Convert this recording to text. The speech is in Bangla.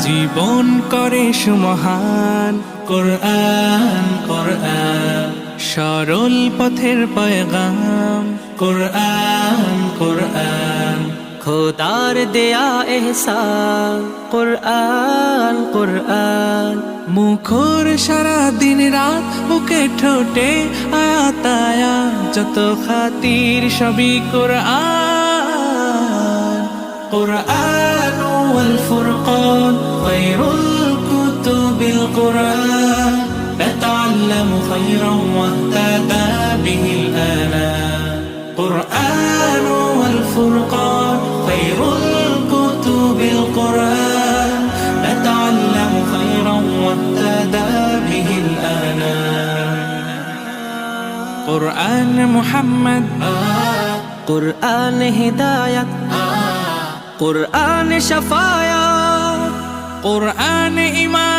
জীবন করে সুমহান কোরআন কোরআন, সরল পথের পয়গাম কোরআন কোরআন, খোদার দেয়া এহসান কুরআন কুরআন। মুখর সারা দিন রাত বুকে ঠোঁটে আয়াত আয়াত, যত খাতির সবই কোরআন কোরআন ওয়াল ফুরকান খায়রুল কুতুবিল কোরআন, নাতাআল্লামু খায়রান ওয়াহতাদা বিহিল আনাম। কোরআন ওয়াল ফুরকান খায়রুল কুতুবিল কোরআন, নাতাআল্লামু খায়রান ওয়াহতাদা বিহিল আনাম। কোরআন মুহাম্মদ, কুরআন হিদায়াত, কুরআন শাফায়াত, কোরআন ঈমান।